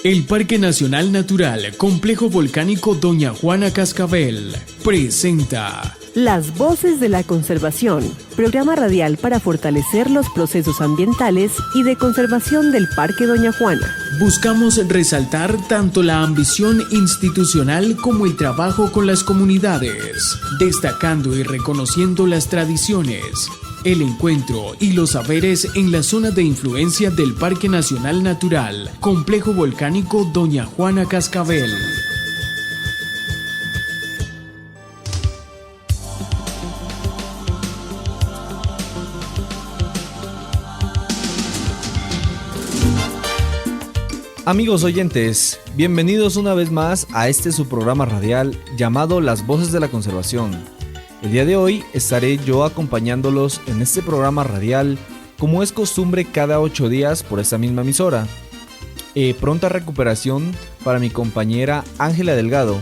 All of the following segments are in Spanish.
El Parque Nacional Natural Complejo Volcánico Doña Juana Cascabel presenta Las Voces de la Conservación, programa radial para fortalecer los procesos ambientales y de conservación del Parque Doña Juana. Buscamos resaltar tanto la ambición institucional como el trabajo con las comunidades, destacando y reconociendo las tradiciones, el encuentro y los saberes en la zona de influencia del Parque Nacional Natural Complejo Volcánico Doña Juana Cascabel. Amigos oyentes, bienvenidos una vez más a este su programa radial llamado Las Voces de la Conservación. El día de hoy estaré yo acompañándolos en este programa radial como es costumbre cada 8 días por esta misma emisora. Pronta recuperación para mi compañera Ángela Delgado,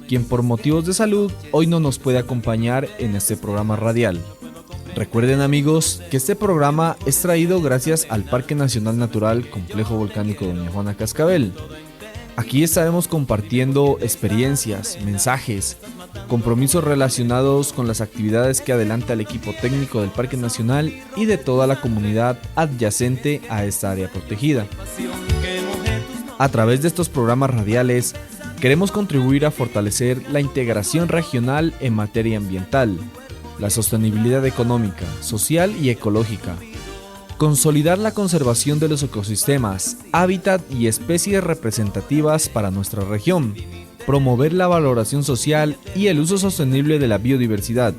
quien por motivos de salud hoy no nos puede acompañar en este programa radial. Recuerden amigos que este programa es traído gracias al Parque Nacional Natural Complejo Volcánico Doña Juana Cascabel. Aquí estaremos compartiendo experiencias, mensajes, compromisos relacionados con las actividades que adelanta el equipo técnico del Parque Nacional y de toda la comunidad adyacente a esta área protegida. A través de estos programas radiales queremos contribuir a fortalecer la integración regional en materia ambiental, la sostenibilidad económica, social y ecológica, consolidar la conservación de los ecosistemas, hábitat y especies representativas para nuestra región, promover la valoración social y el uso sostenible de la biodiversidad,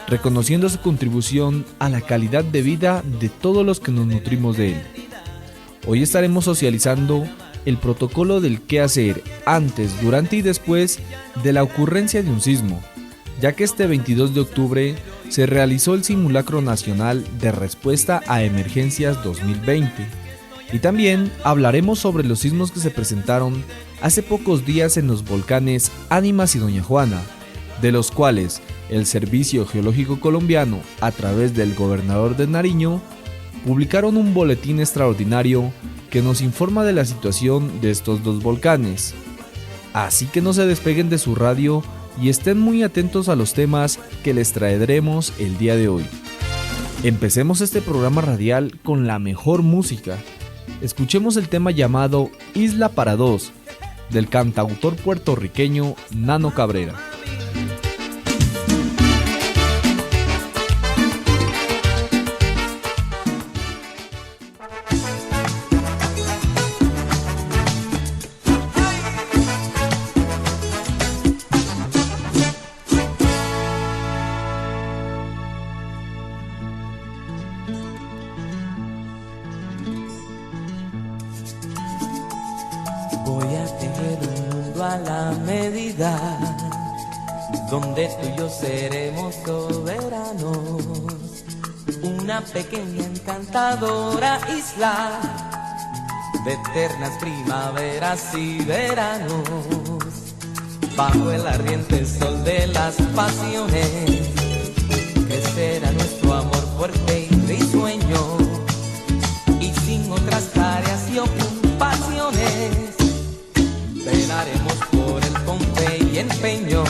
reconociendo su contribución a la calidad de vida de todos los que nos nutrimos de él. Hoy estaremos socializando el protocolo del qué hacer antes, durante y después de la ocurrencia de un sismo, ya que este 22 de octubre se realizó el Simulacro Nacional de Respuesta a Emergencias 2020. Y también hablaremos sobre los sismos que se presentaron hace pocos días en los volcanes Ánimas y Doña Juana, de los cuales el Servicio Geológico Colombiano, a través del gobernador de Nariño, publicaron un boletín extraordinario que nos informa de la situación de estos dos volcanes. Así que no se despeguen de su radio y estén muy atentos a los temas que les traeremos el día de hoy. Empecemos este programa radial con la mejor música. Escuchemos el tema llamado Isla para Dos, del cantautor puertorriqueño Nano Cabrera. Donde tú y yo seremos soberanos, una pequeña encantadora isla de eternas primaveras y veranos, bajo el ardiente sol de las pasiones, crecerá nuestro amor fuerte y risueño, y sin otras tareas y ocupaciones, velaremos por el pompe y empeño.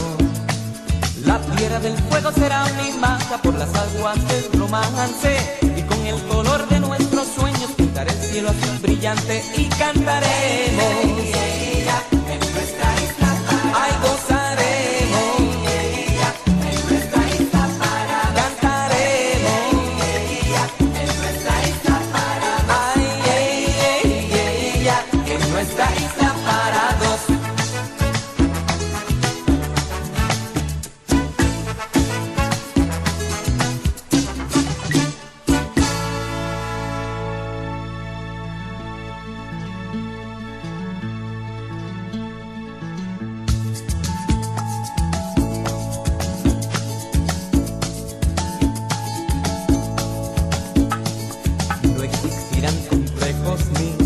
La tierra del fuego será mi magia por las aguas del romance, y con el color de nuestros sueños pintaré el cielo azul brillante y cantaremos en nuestra isla para ay, gozaremos en nuestra isla para cantaremos en nuestra isla para ay, en nuestra isla para dos.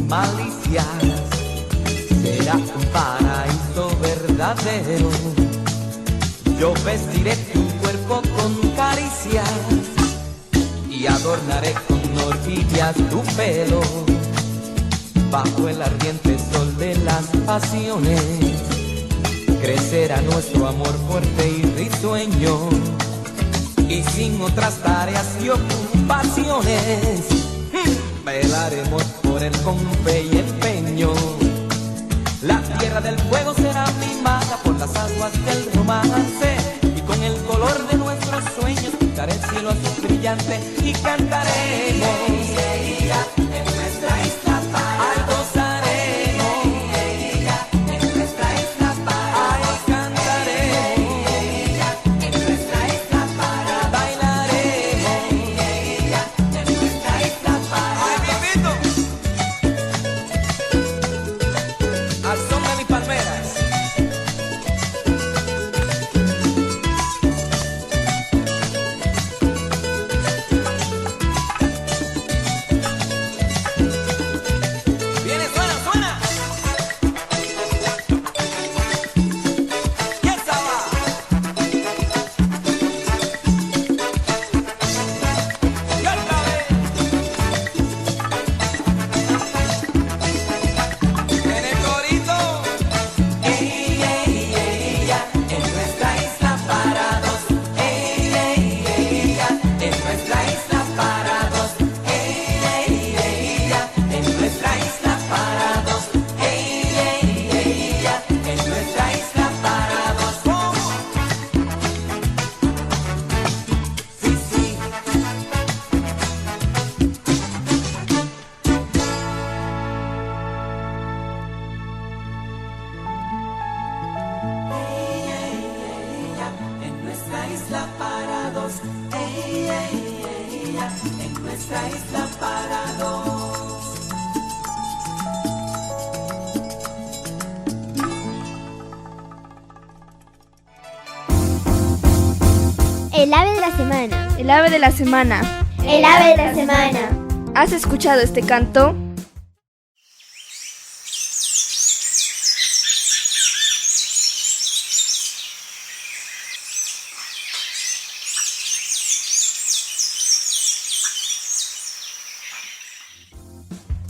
Malicias, será un paraíso verdadero. Yo vestiré tu cuerpo con caricias y adornaré con orquídeas tu pelo. bajo el ardiente sol de las pasiones, crecerá nuestro amor fuerte y risueño, y sin otras tareas y ocupaciones, velaremos por él con fe y empeño. La tierra del fuego será mimada por las aguas del romance, y con el color de nuestros sueños pintaré el cielo azul brillante y cantaremos en nuestra isla para gozaremos en nuestra isla para cantaremos en nuestra isla para bailaremos en nuestra isla para vivito al son de mis palmeras. El ave de la semana. El ave de la semana. El ave de la semana. ¿Has escuchado este canto?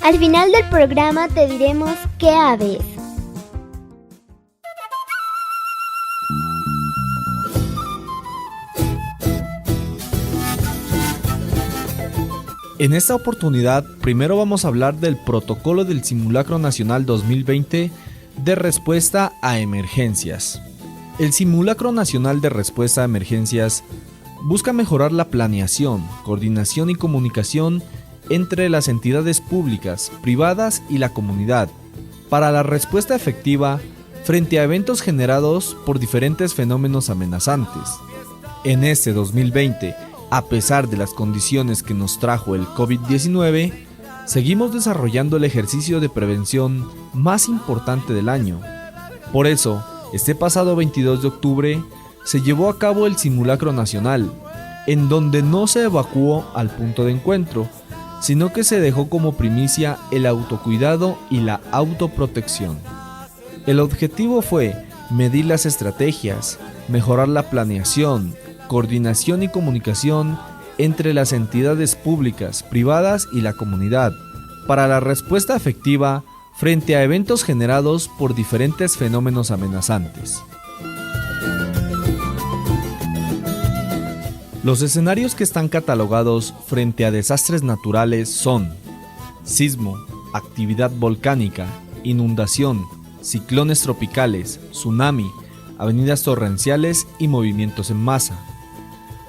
Al final del programa te diremos qué ave es. En esta oportunidad, primero vamos a hablar del protocolo del Simulacro Nacional 2020 de respuesta a emergencias. El Simulacro Nacional de Respuesta a Emergencias busca mejorar la planeación, coordinación y comunicación entre las entidades públicas, privadas y la comunidad para la respuesta efectiva frente a eventos generados por diferentes fenómenos amenazantes. En este 2020, a pesar de las condiciones que nos trajo el COVID-19, seguimos desarrollando el ejercicio de prevención más importante del año. Por eso, este pasado 22 de octubre se llevó a cabo el Simulacro Nacional, en donde no se evacuó al punto de encuentro, sino que se dejó como primicia el autocuidado y la autoprotección. El objetivo fue medir las estrategias, mejorar la planeación, coordinación y comunicación entre las entidades públicas, privadas y la comunidad, para la respuesta efectiva frente a eventos generados por diferentes fenómenos amenazantes. Los escenarios que están catalogados frente a desastres naturales son sismo, actividad volcánica, inundación, ciclones tropicales, tsunami, avenidas torrenciales y movimientos en masa.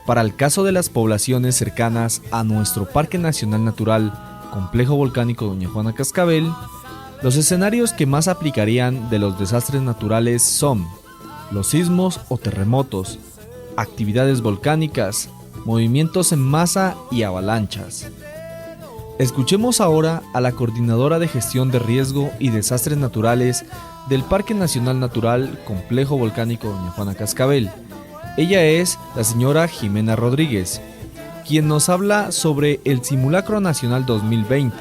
Para el caso de las poblaciones cercanas a nuestro Parque Nacional Natural, Complejo Volcánico Doña Juana Cascabel, los escenarios que más aplicarían de los desastres naturales son los sismos o terremotos, actividades volcánicas, movimientos en masa y avalanchas. Escuchemos ahora a la coordinadora de gestión de riesgo y desastres naturales del Parque Nacional Natural Complejo Volcánico Doña Juana Cascabel. Ella es la señora Jimena Rodríguez, quien nos habla sobre el Simulacro Nacional 2020,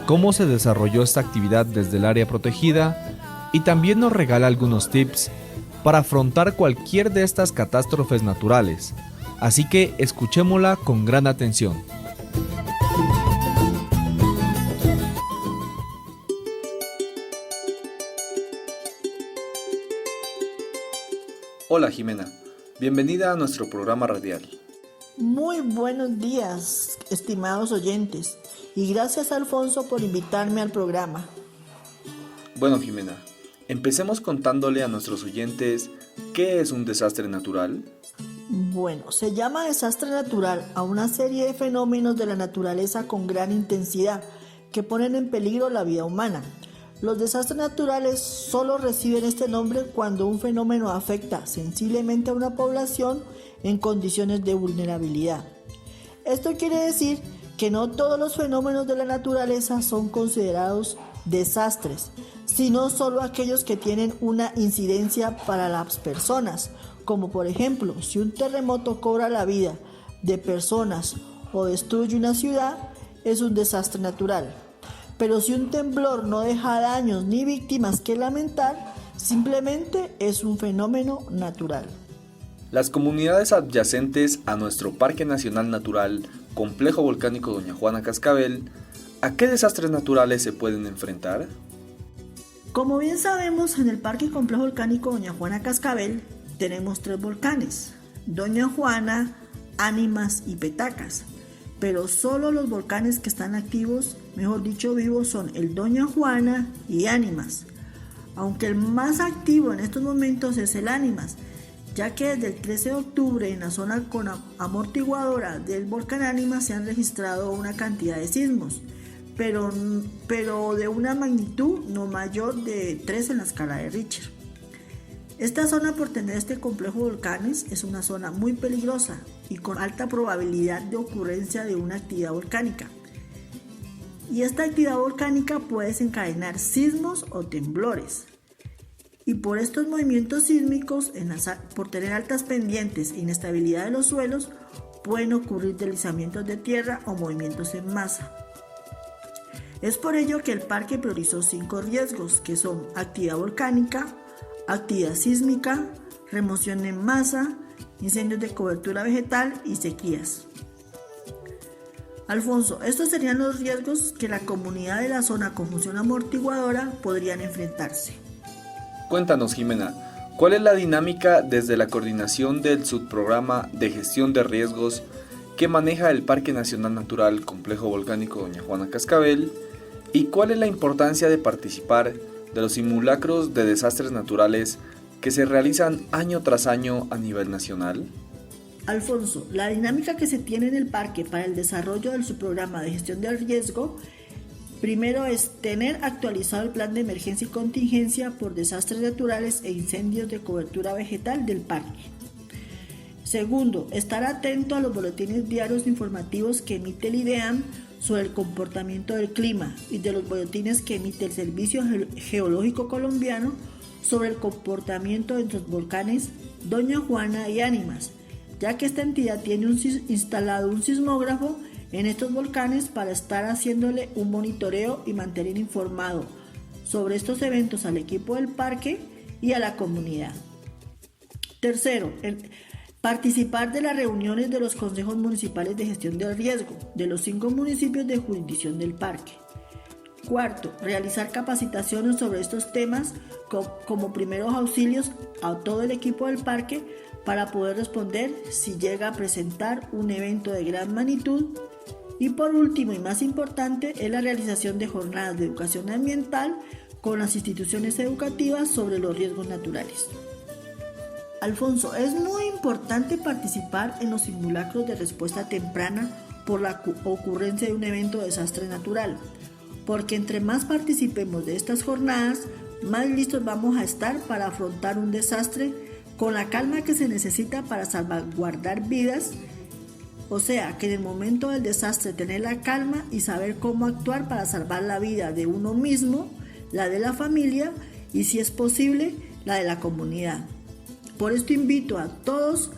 cómo se desarrolló esta actividad desde el área protegida y también nos regala algunos tips para afrontar cualquier de estas catástrofes naturales. Así que escuchémosla con gran atención. Hola Jimena, bienvenida a nuestro programa radial. Muy buenos días, estimados oyentes, y gracias Alfonso por invitarme al programa. Bueno Jimena, empecemos contándole a nuestros oyentes ¿qué es un desastre natural? Bueno, se llama desastre natural a una serie de fenómenos de la naturaleza con gran intensidad que ponen en peligro la vida humana. Los desastres naturales solo reciben este nombre cuando un fenómeno afecta sensiblemente a una población en condiciones de vulnerabilidad. Esto quiere decir que no todos los fenómenos de la naturaleza son considerados desastres, sino solo aquellos que tienen una incidencia para las personas, como por ejemplo, si un terremoto cobra la vida de personas o destruye una ciudad, es un desastre natural. Pero si un temblor no deja daños ni víctimas que lamentar, simplemente es un fenómeno natural. Las comunidades adyacentes a nuestro Parque Nacional Natural, Complejo Volcánico Doña Juana Cascabel, ¿a qué desastres naturales se pueden enfrentar? Como bien sabemos, en el Parque Complejo Volcánico Doña Juana Cascabel tenemos 3 volcanes, Doña Juana, Ánimas y Petacas. Pero solo los volcanes que están activos, mejor dicho vivos, son el Doña Juana y Ánimas. Aunque el más activo en estos momentos es el Ánimas, ya que desde el 13 de octubre en la zona amortiguadora del volcán Ánimas se han registrado una cantidad de sismos, pero de una magnitud no mayor de 3 en la escala de Richter. Esta zona, por tener este complejo de volcanes, es una zona muy peligrosa y con alta probabilidad de ocurrencia de una actividad volcánica. Y esta actividad volcánica puede desencadenar sismos o temblores. Y por estos movimientos sísmicos, por tener altas pendientes e inestabilidad de los suelos, pueden ocurrir deslizamientos de tierra o movimientos en masa. Es por ello que el parque priorizó 5 riesgos, que son actividad volcánica, actividad sísmica, remoción en masa, incendios de cobertura vegetal y sequías. Alfonso, estos serían los riesgos que la comunidad de la zona con función amortiguadora podrían enfrentarse. Cuéntanos Jimena, ¿cuál es la dinámica desde la coordinación del subprograma de gestión de riesgos que maneja el Parque Nacional Natural Complejo Volcánico Doña Juana Cascabel? ¿Y cuál es la importancia de participar de los simulacros de desastres naturales que se realizan año tras año a nivel nacional? Alfonso, la dinámica que se tiene en el parque para el desarrollo de su programa de gestión del riesgo, primero es tener actualizado el plan de emergencia y contingencia por desastres naturales e incendios de cobertura vegetal del parque. Segundo, estar atento a los boletines diarios informativos que emite el IDEAM sobre el comportamiento del clima y de los boletines que emite el Servicio Geológico Colombiano sobre el comportamiento de los volcanes Doña Juana y Ánimas, ya que esta entidad tiene instalado un sismógrafo en estos volcanes para estar haciéndole un monitoreo y mantener informado sobre estos eventos al equipo del parque y a la comunidad. Tercero, participar de las reuniones de los consejos municipales de gestión del riesgo de los 5 municipios de jurisdicción del parque. Cuarto, realizar capacitaciones sobre estos temas como primeros auxilios a todo el equipo del parque para poder responder si llega a presentar un evento de gran magnitud. Y por último y más importante es la realización de jornadas de educación ambiental con las instituciones educativas sobre los riesgos naturales. Alfonso, es muy importante participar en los simulacros de respuesta temprana por la ocurrencia de un evento de desastre natural, porque entre más participemos de estas jornadas, más listos vamos a estar para afrontar un desastre con la calma que se necesita para salvaguardar vidas. O sea, que en el momento del desastre tener la calma y saber cómo actuar para salvar la vida de uno mismo, la de la familia y, si es posible, la de la comunidad. Por esto invito a todos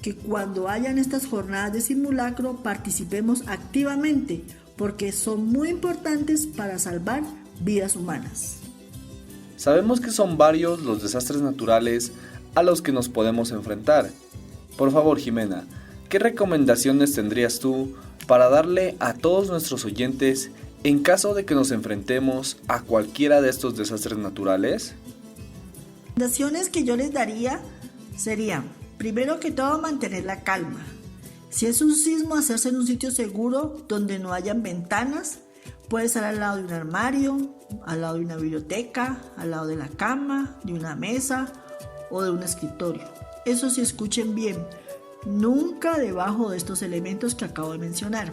que cuando hayan estas jornadas de simulacro participemos activamente, porque son muy importantes para salvar vidas humanas. Sabemos que son varios los desastres naturales a los que nos podemos enfrentar. Por favor, Jimena, ¿qué recomendaciones tendrías tú para darle a todos nuestros oyentes en caso de que nos enfrentemos a cualquiera de estos desastres naturales? Las recomendaciones que yo les daría serían, primero que todo, mantener la calma. Si es un sismo, hacerse en un sitio seguro donde no hayan ventanas. Puede estar al lado de un armario, al lado de una biblioteca, al lado de la cama, de una mesa o de un escritorio. Eso sí, escuchen bien, nunca debajo de estos elementos que acabo de mencionar.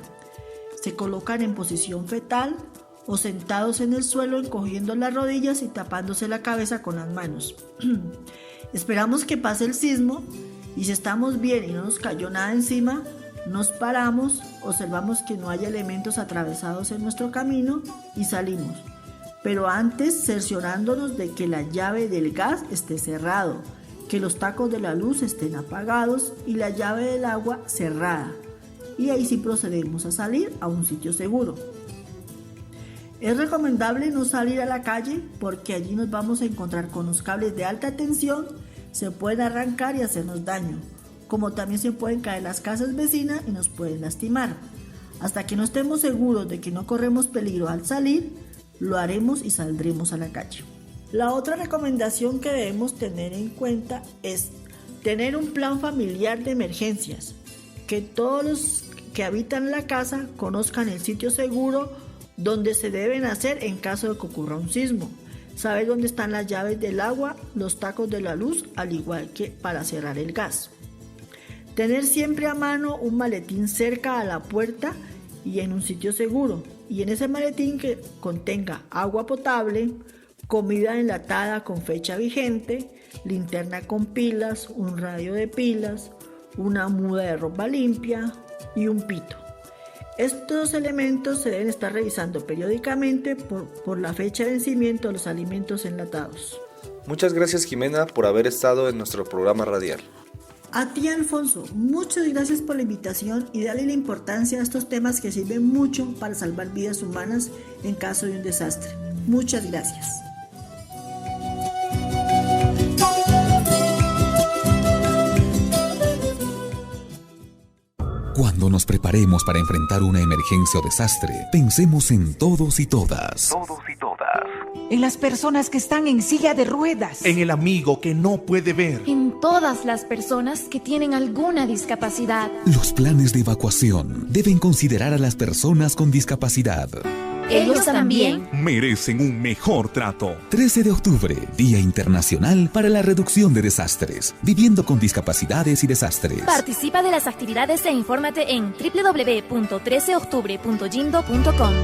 Se colocan en posición fetal o sentados en el suelo encogiendo las rodillas y tapándose la cabeza con las manos. Esperamos que pase el sismo y si estamos bien y no nos cayó nada encima, nos paramos, observamos que no haya elementos atravesados en nuestro camino y salimos. Pero antes cerciorándonos de que la llave del gas esté cerrado, que los tacos de la luz estén apagados y la llave del agua cerrada. Y ahí sí procedemos a salir a un sitio seguro. Es recomendable no salir a la calle porque allí nos vamos a encontrar con los cables de alta tensión, se pueden arrancar y hacernos daño, como también se pueden caer las casas vecinas y nos pueden lastimar. Hasta que no estemos seguros de que no corremos peligro al salir, lo haremos y saldremos a la calle. La otra recomendación que debemos tener en cuenta es tener un plan familiar de emergencias, que todos los que habitan la casa conozcan el sitio seguro donde se deben hacer en caso de que ocurra un sismo. Saber dónde están las llaves del agua, los tacos de la luz, al igual que para cerrar el gas. Tener siempre a mano un maletín cerca a la puerta y en un sitio seguro. Y en ese maletín que contenga agua potable, comida enlatada con fecha vigente, linterna con pilas, un radio de pilas, una muda de ropa limpia y un pito. Estos elementos se deben estar revisando periódicamente por la fecha de vencimiento de los alimentos enlatados. Muchas gracias, Jimena, por haber estado en nuestro programa radial. A ti, Alfonso, muchas gracias por la invitación y darle la importancia a estos temas que sirven mucho para salvar vidas humanas en caso de un desastre. Muchas gracias. Cuando nos preparemos para enfrentar una emergencia o desastre, pensemos en todos y todas. En las personas que están en silla de ruedas. En el amigo que no puede ver. En todas las personas que tienen alguna discapacidad. Los planes de evacuación deben considerar a las personas con discapacidad. Ellos también merecen un mejor trato. 13 de octubre, Día Internacional para la Reducción de Desastres. Viviendo con discapacidades y desastres. Participa de las actividades e infórmate en www.13octubre.yindo.com.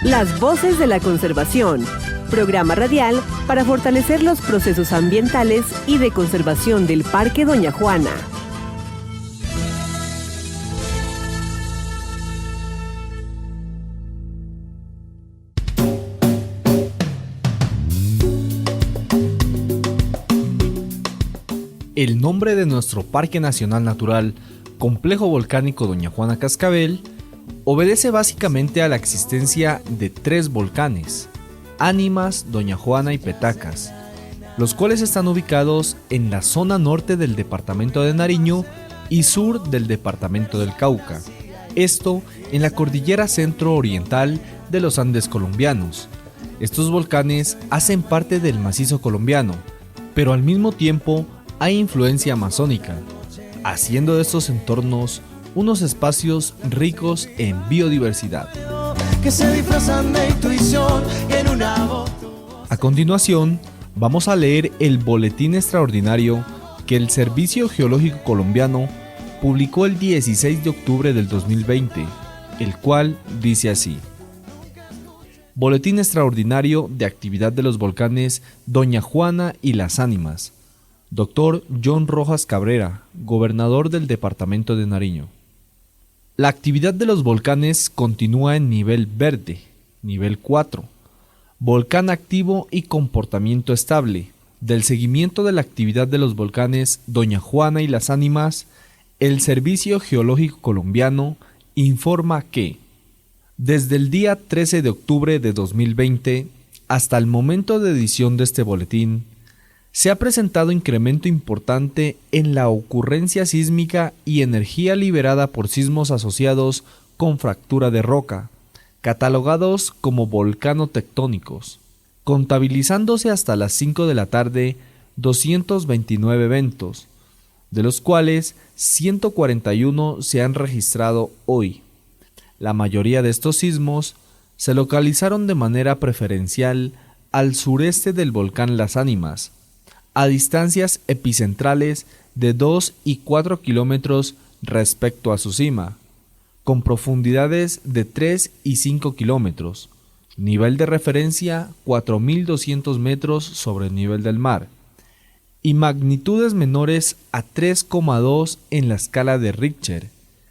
Las voces de la conservación. Programa radial para fortalecer los procesos ambientales y de conservación del Parque Doña Juana. El nombre de nuestro Parque Nacional Natural, Complejo Volcánico Doña Juana Cascabel, obedece básicamente a la existencia de 3 volcanes, Ánimas, Doña Juana y Petacas, los cuales están ubicados en la zona norte del departamento de Nariño y sur del departamento del Cauca, esto en la cordillera centro-oriental de los Andes colombianos. Estos volcanes hacen parte del macizo colombiano, pero al mismo tiempo hay influencia amazónica, haciendo de estos entornos unos espacios ricos en biodiversidad. A continuación, vamos a leer el boletín extraordinario que el Servicio Geológico Colombiano publicó el 16 de octubre del 2020, el cual dice así: Boletín extraordinario de actividad de los volcanes Doña Juana y Las Ánimas. Dr. John Rojas Cabrera, gobernador del departamento de Nariño. La actividad de los volcanes continúa en nivel verde, nivel 4. Volcán activo y comportamiento estable. Del seguimiento de la actividad de los volcanes Doña Juana y Las Ánimas, el Servicio Geológico Colombiano informa que desde el día 13 de octubre de 2020 hasta el momento de edición de este boletín, se ha presentado incremento importante en la ocurrencia sísmica y energía liberada por sismos asociados con fractura de roca, catalogados como volcanotectónicos, contabilizándose hasta las 5 de la tarde 229 eventos, de los cuales 141 se han registrado hoy. La mayoría de estos sismos se localizaron de manera preferencial al sureste del volcán Las Ánimas, a distancias epicentrales de 2 y 4 kilómetros respecto a su cima, con profundidades de 3 y 5 kilómetros, nivel de referencia 4.200 metros sobre el nivel del mar, y magnitudes menores a 3,2 en la escala de Richter.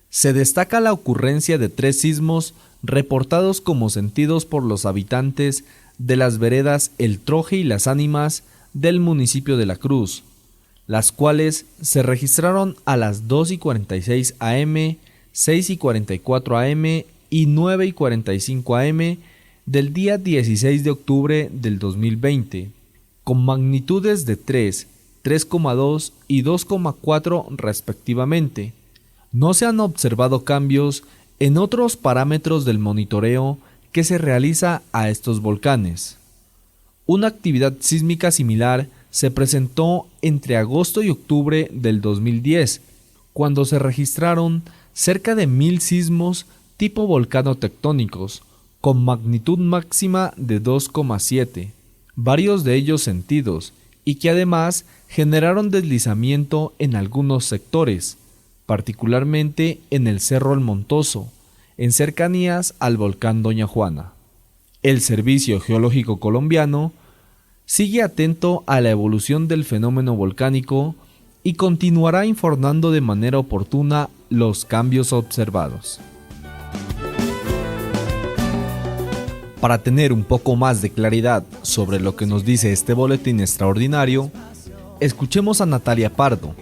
Se destaca la ocurrencia de 3 sismos reportados como sentidos por los habitantes de las veredas El Troje y Las Ánimas del municipio de La Cruz, las cuales se registraron a las 2:46 am, 6:44 am y 9:45 am del día 16 de octubre del 2020, con magnitudes de 3, 3,2 y 2,4 respectivamente. No se han observado cambios en otros parámetros del monitoreo que se realiza a estos volcanes. Una actividad sísmica similar se presentó entre agosto y octubre del 2010, cuando se registraron cerca de 1000 sismos tipo volcano-tectónicos, con magnitud máxima de 2,7, varios de ellos sentidos, y que además generaron deslizamiento en algunos sectores, particularmente en el Cerro El Montoso, en cercanías al volcán Doña Juana. El Servicio Geológico Colombiano sigue atento a la evolución del fenómeno volcánico y continuará informando de manera oportuna los cambios observados. Para tener un poco más de claridad sobre lo que nos dice este boletín extraordinario, escuchemos a Natalia Pardo,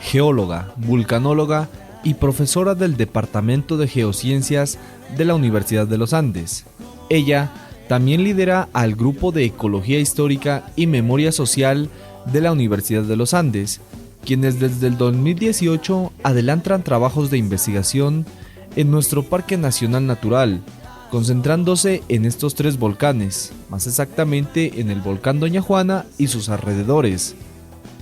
geóloga, vulcanóloga y profesora del Departamento de Geociencias de la Universidad de los Andes. Ella también lidera al Grupo de Ecología Histórica y Memoria Social de la Universidad de los Andes, quienes desde el 2018 adelantan trabajos de investigación en nuestro Parque Nacional Natural, concentrándose en estos 3 volcanes, más exactamente en el volcán Doña Juana y sus alrededores.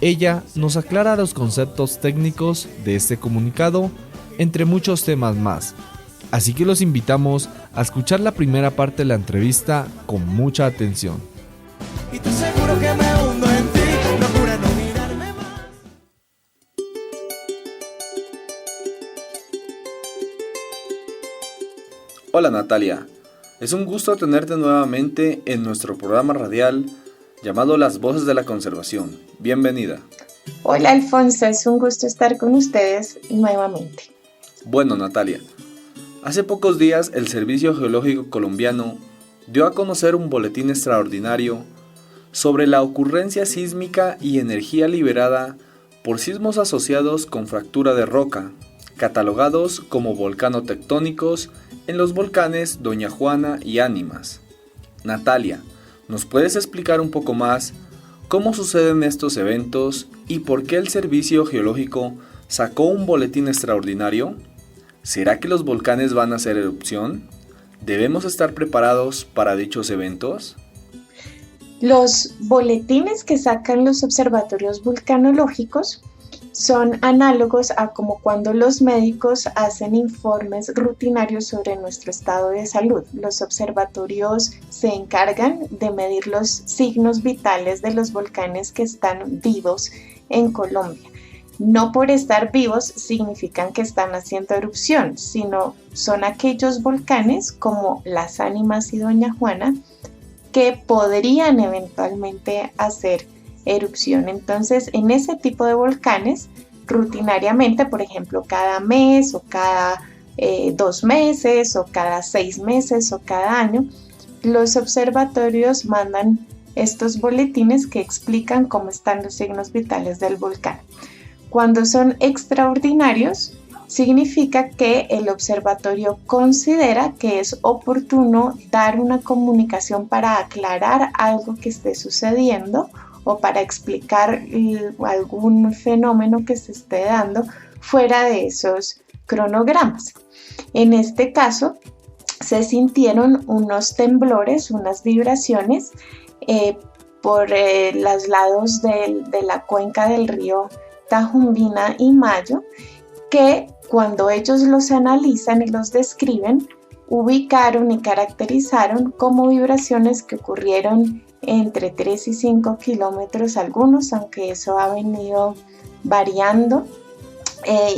Ella nos aclara los conceptos técnicos de este comunicado, entre muchos temas más. Así que los invitamos a escuchar la primera parte de la entrevista con mucha atención. Y te aseguro que me hundo en ti, procura no mirarme más. Hola Natalia, es un gusto tenerte nuevamente en nuestro programa radial llamado Las Voces de la Conservación. Bienvenida. Hola Alfonso, es un gusto estar con ustedes nuevamente. Bueno Natalia, hace pocos días el Servicio Geológico Colombiano dio a conocer un boletín extraordinario sobre la ocurrencia sísmica y energía liberada por sismos asociados con fractura de roca, catalogados como volcano-tectónicos en los volcanes Doña Juana y Ánimas. Natalia, ¿nos puedes explicar un poco más cómo suceden estos eventos y por qué el Servicio Geológico sacó un boletín extraordinario? ¿Será que los volcanes van a hacer erupción? ¿Debemos estar preparados para dichos eventos? Los boletines que sacan los observatorios vulcanológicos son análogos a como cuando los médicos hacen informes rutinarios sobre nuestro estado de salud. Los observatorios se encargan de medir los signos vitales de los volcanes que están vivos en Colombia. No por estar vivos significan que están haciendo erupción, sino son aquellos volcanes como Las Ánimas y Doña Juana que podrían eventualmente hacer erupción. Entonces, en ese tipo de volcanes, rutinariamente, por ejemplo, cada mes o cada 2 meses o cada 6 meses o cada año, los observatorios mandan estos boletines que explican cómo están los signos vitales del volcán. Cuando son extraordinarios, significa que el observatorio considera que es oportuno dar una comunicación para aclarar algo que esté sucediendo o para explicar algún fenómeno que se esté dando fuera de esos cronogramas. En este caso, se sintieron unos temblores, unas vibraciones por los lados de la cuenca del río Tajumbina y Mayo, que cuando ellos los analizan y los describen, ubicaron y caracterizaron como vibraciones que ocurrieron entre 3 y 5 kilómetros algunos, aunque eso ha venido variando,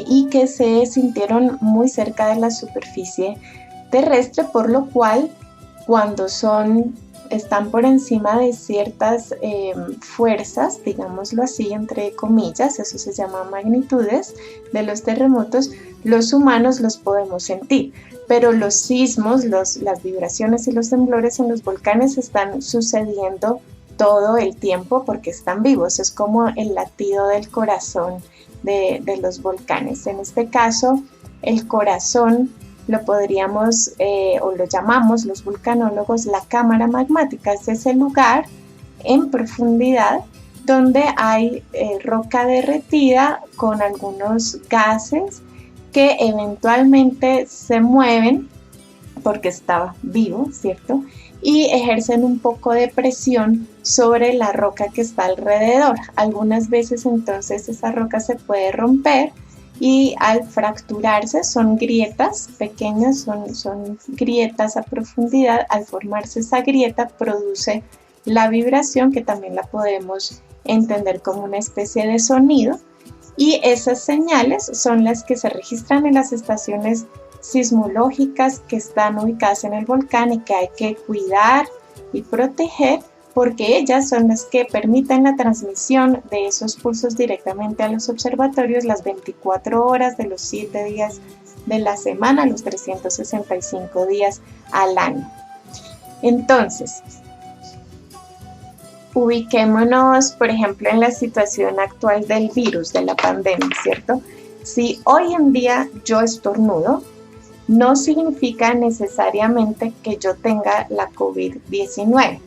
y que se sintieron muy cerca de la superficie terrestre, por lo cual cuando están por encima de ciertas fuerzas, digámoslo así, entre comillas, eso se llama magnitudes de los terremotos, los humanos los podemos sentir, pero los sismos, las vibraciones y los temblores en los volcanes están sucediendo todo el tiempo porque están vivos, es como el latido del corazón de los volcanes. En este caso, el corazón lo podríamos, o lo llamamos los vulcanólogos, la cámara magmática. Es ese lugar en profundidad donde hay roca derretida con algunos gases que eventualmente se mueven porque está vivo, ¿cierto? Y ejercen un poco de presión sobre la roca que está alrededor. Algunas veces entonces esa roca se puede romper y al fracturarse son grietas pequeñas, son grietas a profundidad. Al formarse esa grieta produce la vibración, que también la podemos entender como una especie de sonido, y esas señales son las que se registran en las estaciones sismológicas que están ubicadas en el volcán y que hay que cuidar y proteger, porque ellas son las que permiten la transmisión de esos pulsos directamente a los observatorios las 24 horas de los 7 días de la semana, los 365 días al año. Entonces, ubiquémonos, por ejemplo, en la situación actual del virus, de la pandemia, ¿cierto? Si hoy en día yo estornudo, no significa necesariamente que yo tenga la COVID-19.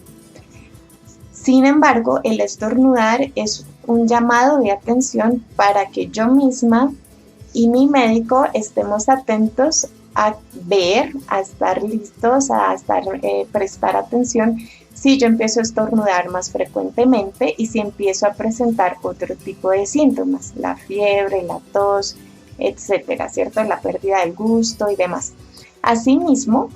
Sin embargo, el estornudar es un llamado de atención para que yo misma y mi médico estemos atentos a ver, a estar listos, a prestar atención si yo empiezo a estornudar más frecuentemente y si empiezo a presentar otro tipo de síntomas, la fiebre, la tos, etcétera, ¿cierto? La pérdida del gusto y demás. Asimismo,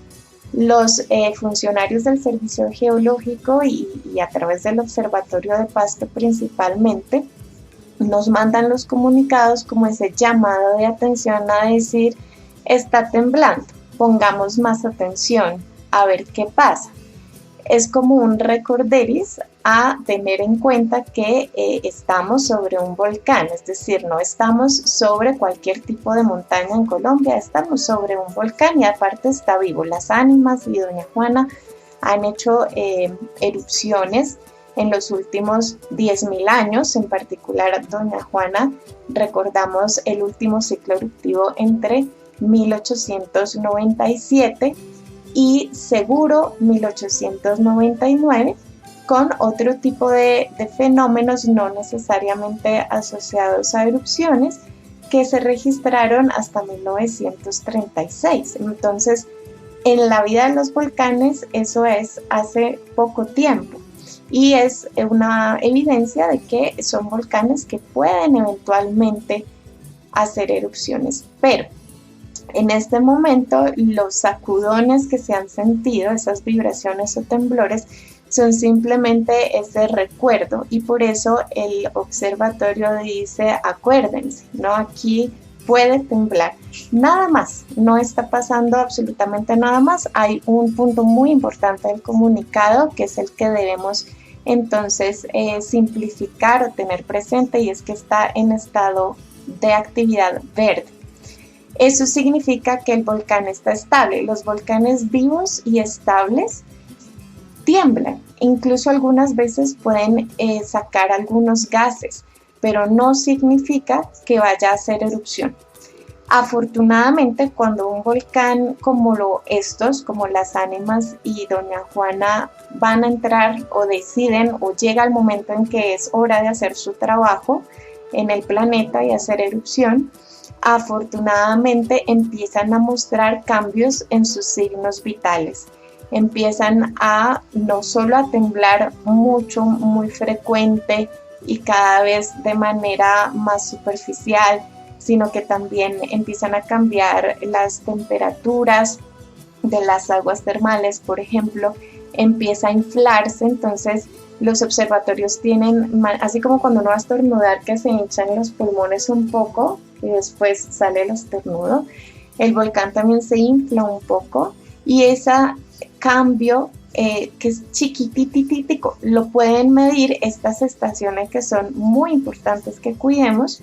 los funcionarios del Servicio Geológico y a través del Observatorio de Pasto principalmente nos mandan los comunicados como ese llamado de atención a decir: está temblando, pongamos más atención a ver qué pasa. Es como un recorderis a tener en cuenta que estamos sobre un volcán, es decir, no estamos sobre cualquier tipo de montaña en Colombia, estamos sobre un volcán y aparte está vivo. Las Ánimas y Doña Juana han hecho erupciones en los últimos 10.000 años, en particular Doña Juana, recordamos el último ciclo eruptivo entre 1897 y seguro 1899, con otro tipo de fenómenos no necesariamente asociados a erupciones que se registraron hasta 1936. Entonces, en la vida de los volcanes eso es hace poco tiempo y es una evidencia de que son volcanes que pueden eventualmente hacer erupciones, pero en este momento los sacudones que se han sentido, esas vibraciones o temblores, son simplemente ese recuerdo y por eso el observatorio dice: acuérdense, ¿no? Aquí puede temblar. Nada más, no está pasando absolutamente nada más. Hay un punto muy importante del comunicado que es el que debemos entonces simplificar o tener presente, y es que está en estado de actividad verde. Eso significa que el volcán está estable. Los volcanes vivos y estables tiemblan. Incluso algunas veces pueden sacar algunos gases, pero no significa que vaya a hacer erupción. Afortunadamente, cuando un volcán como como las Ánimas y Doña Juana van a entrar o deciden o llega el momento en que es hora de hacer su trabajo en el planeta y hacer erupción, afortunadamente empiezan a mostrar cambios en sus signos vitales. empiezan a no solo a temblar mucho, muy frecuente y cada vez de manera más superficial, sino que también empiezan a cambiar las temperaturas de las aguas termales, por ejemplo, empieza a inflarse. Entonces los observatorios tienen, así como cuando uno va a estornudar que se hinchan los pulmones un poco y después sale el estornudo, el volcán también se infla un poco y ese cambio que es chiquitititico lo pueden medir estas estaciones que son muy importantes que cuidemos.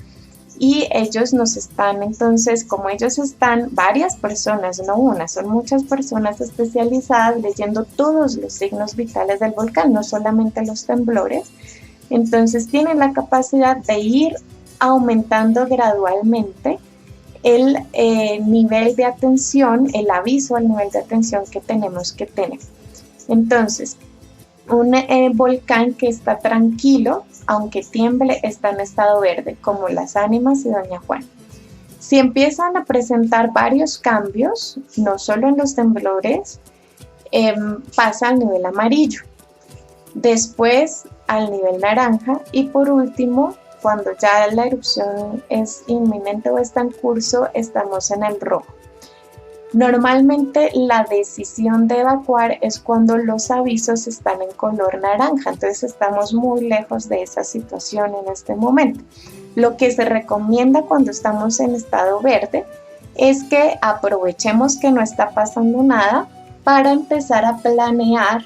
Y ellos nos están, entonces, como ellos están, varias personas, no una, son muchas personas especializadas leyendo todos los signos vitales del volcán, no solamente los temblores. Entonces tienen la capacidad de ir aumentando gradualmente el nivel de atención, el aviso al nivel de atención que tenemos que tener. Entonces, un volcán que está tranquilo, aunque tiemble, está en estado verde, como Las Ánimas y Doña Juana. Si empiezan a presentar varios cambios, no solo en los temblores, pasa al nivel amarillo, después al nivel naranja y por último, cuando ya la erupción es inminente o está en curso, estamos en el rojo. Normalmente la decisión de evacuar es cuando los avisos están en color naranja, entonces estamos muy lejos de esa situación en este momento. Lo que se recomienda cuando estamos en estado verde es que aprovechemos que no está pasando nada para empezar a planear,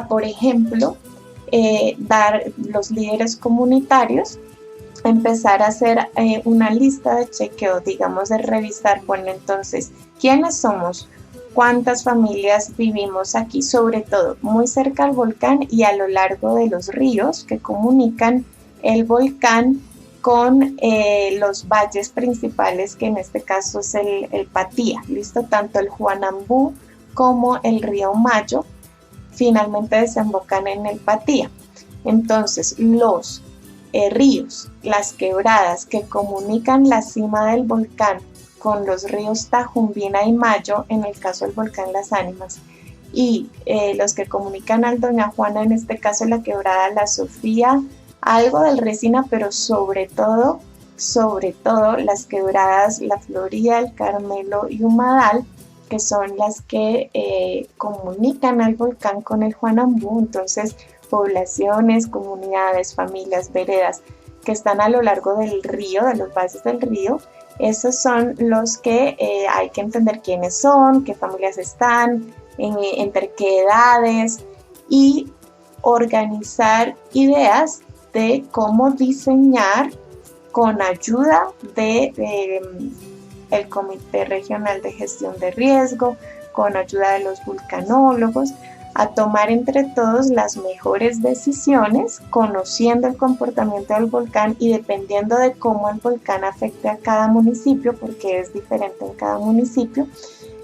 por ejemplo, dar los líderes comunitarios, empezar a hacer una lista de chequeo, digamos, de revisar, bueno, entonces, ¿quiénes somos? ¿Cuántas familias vivimos aquí? Sobre todo, muy cerca al volcán y a lo largo de los ríos que comunican el volcán con los valles principales, que en este caso es el Patía, ¿listo? Tanto el Juanambú como el río Mayo finalmente desembocan en el Patía. Entonces, los ríos, las quebradas que comunican la cima del volcán con los ríos Tajumbina y Mayo, en el caso del volcán Las Ánimas, y los que comunican al Doña Juana, en este caso la quebrada La Sofía, algo del Resina, pero sobre todo las quebradas La Florida, el Carmelo y Humadal, que son las que comunican al volcán con el Juanambú. Entonces, poblaciones, comunidades, familias, veredas que están a lo largo del río, de los valles del río, esos son los que hay que entender quiénes son, qué familias están, entre qué edades, y organizar ideas de cómo diseñar con ayuda el Comité Regional de Gestión de Riesgo, con ayuda de los vulcanólogos, a tomar entre todos las mejores decisiones, conociendo el comportamiento del volcán y dependiendo de cómo el volcán afecte a cada municipio, porque es diferente en cada municipio,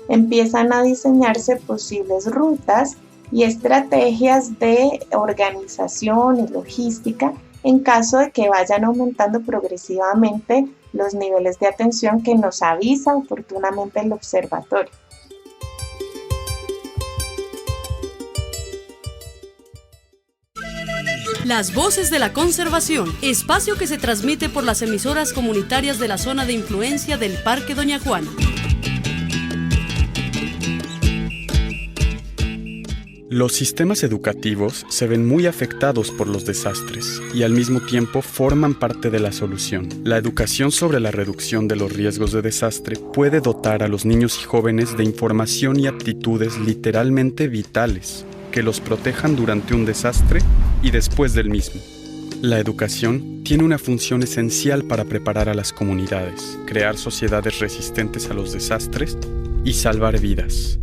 empiezan a diseñarse posibles rutas y estrategias de organización y logística en caso de que vayan aumentando progresivamente los niveles de atención que nos avisa oportunamente el observatorio. Las Voces de la Conservación, espacio que se transmite por las emisoras comunitarias de la zona de influencia del Parque Doña Juana. Los sistemas educativos se ven muy afectados por los desastres y al mismo tiempo forman parte de la solución. La educación sobre la reducción de los riesgos de desastre puede dotar a los niños y jóvenes de información y aptitudes literalmente vitales que los protejan durante un desastre y después del mismo. La educación tiene una función esencial para preparar a las comunidades, crear sociedades resistentes a los desastres y salvar vidas.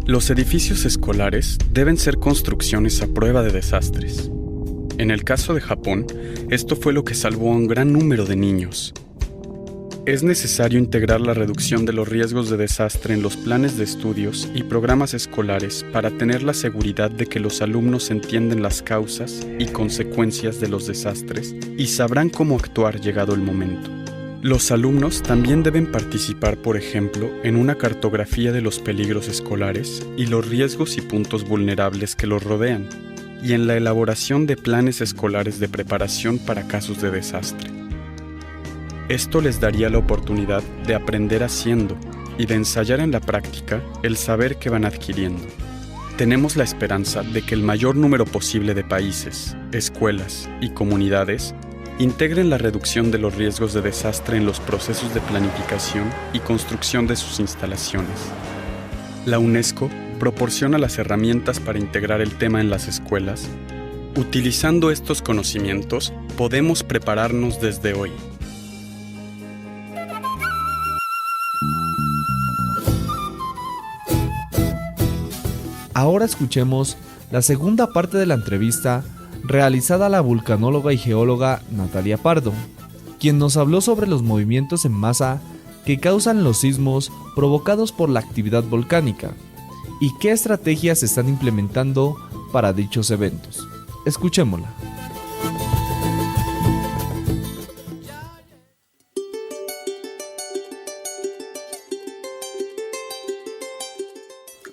Los edificios escolares deben ser construcciones a prueba de desastres. En el caso de Japón, esto fue lo que salvó a un gran número de niños. Es necesario integrar la reducción de los riesgos de desastre en los planes de estudios y programas escolares para tener la seguridad de que los alumnos entienden las causas y consecuencias de los desastres y sabrán cómo actuar llegado el momento. Los alumnos también deben participar, por ejemplo, en una cartografía de los peligros escolares y los riesgos y puntos vulnerables que los rodean, y en la elaboración de planes escolares de preparación para casos de desastre. Esto les daría la oportunidad de aprender haciendo y de ensayar en la práctica el saber que van adquiriendo. Tenemos la esperanza de que el mayor número posible de países, escuelas y comunidades integren la reducción de los riesgos de desastre en los procesos de planificación y construcción de sus instalaciones. La UNESCO proporciona las herramientas para integrar el tema en las escuelas. Utilizando estos conocimientos, podemos prepararnos desde hoy. Ahora escuchemos la segunda parte de la entrevista realizada a la vulcanóloga y geóloga Natalia Pardo, quien nos habló sobre los movimientos en masa que causan los sismos provocados por la actividad volcánica y qué estrategias se están implementando para dichos eventos. Escuchémosla.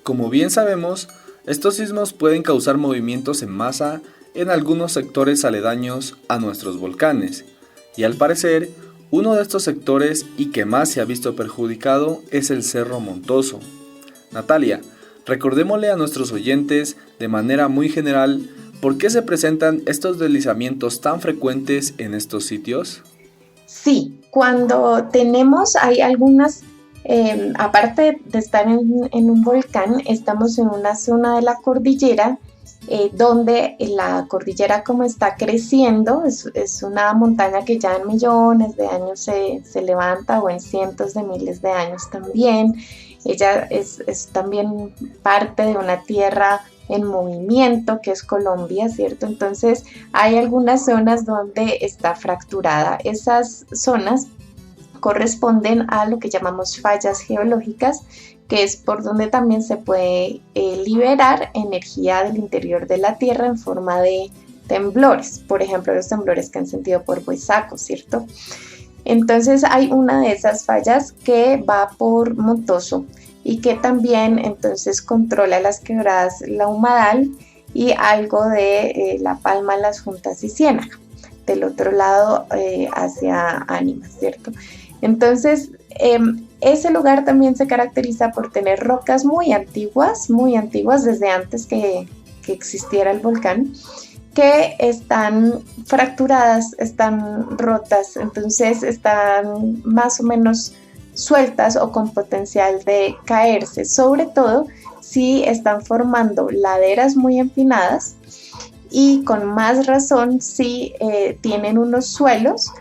Como bien sabemos, estos sismos pueden causar movimientos en masa en algunos sectores aledaños a nuestros volcanes, y al parecer, uno de estos sectores y que más se ha visto perjudicado es el Cerro Montoso. Natalia, recordémosle a nuestros oyentes de manera muy general por qué se presentan estos deslizamientos tan frecuentes en estos sitios. Sí, cuando hay algunas, aparte de estar en un volcán, estamos en una zona de la cordillera donde la cordillera, como está creciendo, es una montaña que ya en millones de años se levanta, o en cientos de miles de años también. Ella es también parte de una tierra en movimiento que es Colombia, ¿cierto? Entonces hay algunas zonas donde está fracturada. Esas zonas corresponden a lo que llamamos fallas geológicas, que es por donde también se puede liberar energía del interior de la Tierra en forma de temblores, por ejemplo los temblores que han sentido por Boisaco, ¿cierto? Entonces hay una de esas fallas que va por Montoso y que también entonces controla las quebradas La Humadal y algo de La Palma, Las Juntas y Ciénaga, del otro lado hacia Ánimas, ¿cierto? Entonces, ese lugar también se caracteriza por tener rocas muy antiguas desde antes que existiera el volcán, que están fracturadas, están rotas, entonces están más o menos sueltas o con potencial de caerse, sobre todo si están formando laderas muy empinadas y con más razón si tienen unos suelos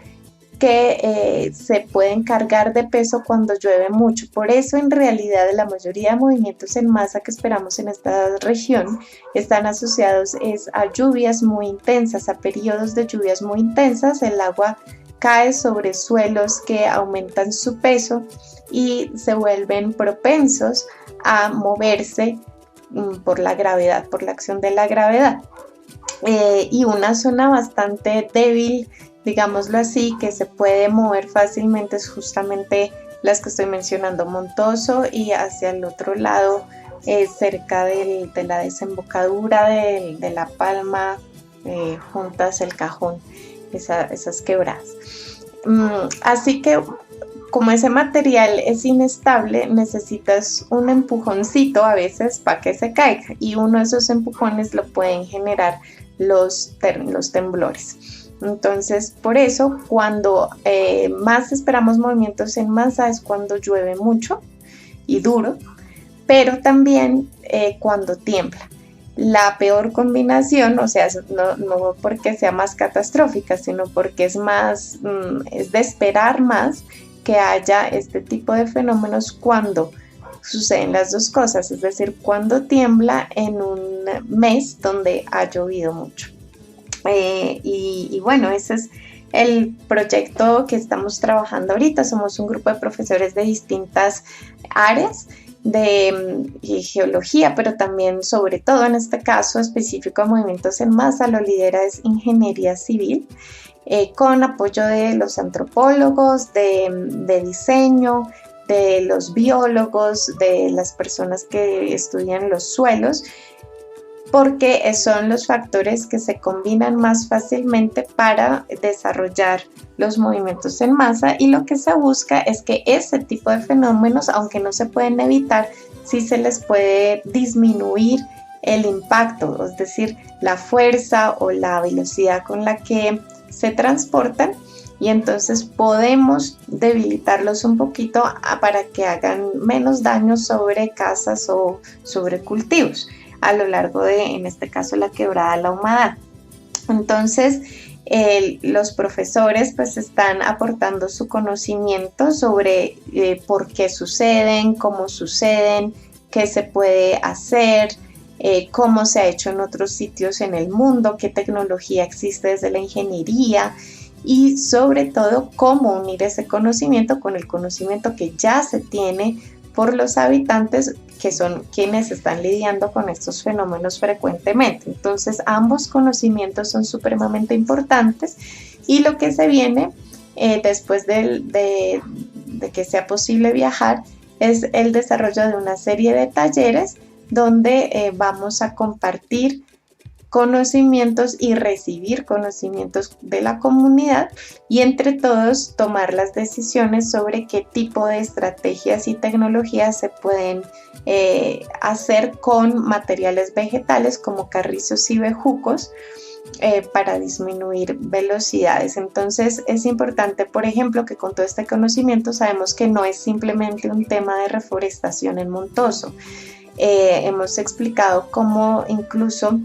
que se pueden cargar de peso cuando llueve mucho. Por eso en realidad la mayoría de movimientos en masa que esperamos en esta región están asociados a lluvias muy intensas, a periodos de lluvias muy intensas. El agua cae sobre suelos que aumentan su peso y se vuelven propensos a moverse por la gravedad, por la acción de la gravedad. Y una zona bastante débil, digámoslo así, que se puede mover fácilmente es justamente las que estoy mencionando, Montoso, y hacia el otro lado, cerca de la desembocadura de La Palma, Juntas, El Cajón, esas quebradas. Así que como ese material es inestable, necesitas un empujoncito a veces para que se caiga, y uno de esos empujones lo pueden generar los temblores. Entonces, por eso, cuando más esperamos movimientos en masa es cuando llueve mucho y duro, pero también cuando tiembla. La peor combinación, o sea, no porque sea más catastrófica, sino porque es de esperar más que haya este tipo de fenómenos cuando suceden las dos cosas, es decir, cuando tiembla en un mes donde ha llovido mucho. Y bueno, ese es el proyecto que estamos trabajando ahorita. Somos un grupo de profesores de distintas áreas de geología, pero también, sobre todo en este caso específico de movimientos en masa, lo lidera es ingeniería civil, con apoyo de los antropólogos, de diseño, de los biólogos, de las personas que estudian los suelos, porque son los factores que se combinan más fácilmente para desarrollar los movimientos en masa, y lo que se busca es que ese tipo de fenómenos, aunque no se pueden evitar, sí se les puede disminuir el impacto, es decir, la fuerza o la velocidad con la que se transportan, y entonces podemos debilitarlos un poquito para que hagan menos daño sobre casas o sobre cultivos a lo largo de, en este caso, la quebrada La Humada. Entonces, los profesores pues están aportando su conocimiento sobre por qué suceden, cómo suceden, qué se puede hacer, cómo se ha hecho en otros sitios en el mundo, qué tecnología existe desde la ingeniería, y sobre todo cómo unir ese conocimiento con el conocimiento que ya se tiene por los habitantes, que son quienes están lidiando con estos fenómenos frecuentemente. Entonces, ambos conocimientos son supremamente importantes, y lo que se viene después de que sea posible viajar es el desarrollo de una serie de talleres donde vamos a compartir conocimientos y recibir conocimientos de la comunidad, y entre todos tomar las decisiones sobre qué tipo de estrategias y tecnologías se pueden hacer con materiales vegetales como carrizos y bejucos para disminuir velocidades. Entonces es importante, por ejemplo, que con todo este conocimiento sabemos que no es simplemente un tema de reforestación en Montoso. Hemos explicado cómo incluso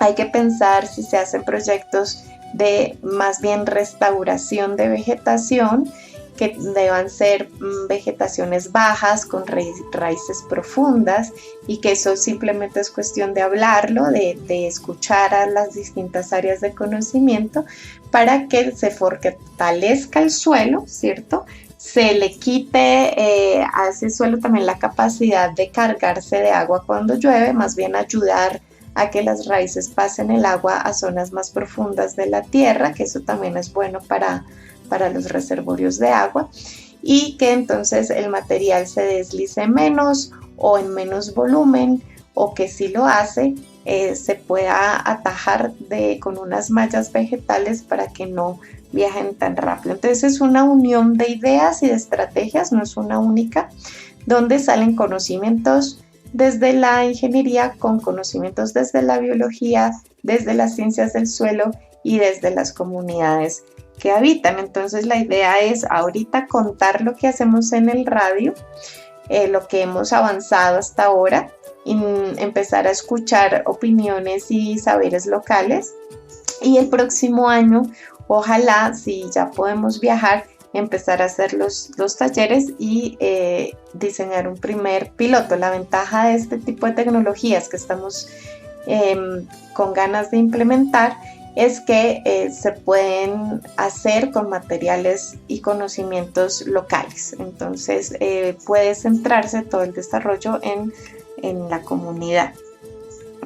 hay que pensar si se hacen proyectos de más bien restauración de vegetación, que deban ser vegetaciones bajas con raíces profundas, y que eso simplemente es cuestión de hablarlo, de escuchar a las distintas áreas de conocimiento para que se fortalezca el suelo, ¿cierto? Se le quite a ese suelo también la capacidad de cargarse de agua cuando llueve, más bien ayudar a que las raíces pasen el agua a zonas más profundas de la tierra, que eso también es bueno para los reservorios de agua, y que entonces el material se deslice menos o en menos volumen, o que si lo hace se pueda atajar con unas mallas vegetales para que no viajen tan rápido. Entonces es una unión de ideas y de estrategias, no es una única, donde salen conocimientos desde la ingeniería con conocimientos desde la biología, desde las ciencias del suelo y desde las comunidades que habitan. Entonces la idea es ahorita contar lo que hacemos en el radio, lo que hemos avanzado hasta ahora, y empezar a escuchar opiniones y saberes locales, y el próximo año, ojalá, si ya podemos viajar, empezar a hacer los talleres y diseñar un primer piloto. La ventaja de este tipo de tecnologías que estamos con ganas de implementar es que se pueden hacer con materiales y conocimientos locales. Entonces puede centrarse todo el desarrollo en la comunidad.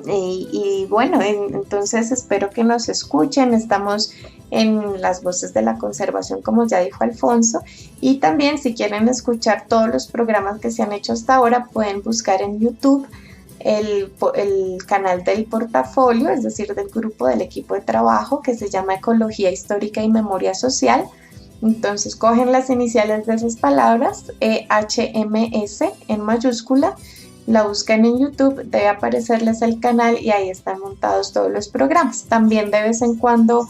Y bueno, entonces espero que nos escuchen. Estamos en Las Voces de la Conservación, como ya dijo Alfonso, y también si quieren escuchar todos los programas que se han hecho hasta ahora, pueden buscar en YouTube el canal del portafolio, es decir, del grupo del equipo de trabajo que se llama Ecología Histórica y Memoria Social. Entonces cogen las iniciales de esas palabras, HMS en mayúscula, la buscan en YouTube, debe aparecerles el canal y ahí están montados todos los programas. También de vez en cuando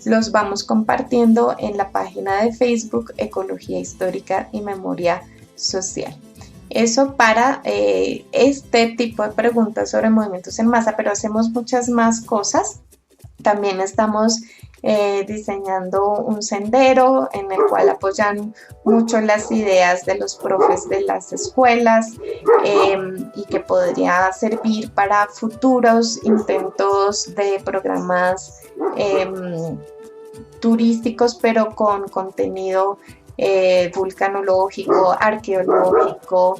los vamos compartiendo en la página de Facebook Ecología Histórica y Memoria Social. Eso para este tipo de preguntas sobre movimientos en masa, pero hacemos muchas más cosas. También estamos diseñando un sendero en el cual apoyan mucho las ideas de los profes de las escuelas y que podría servir para futuros intentos de programas turísticos, pero con contenido vulcanológico, arqueológico,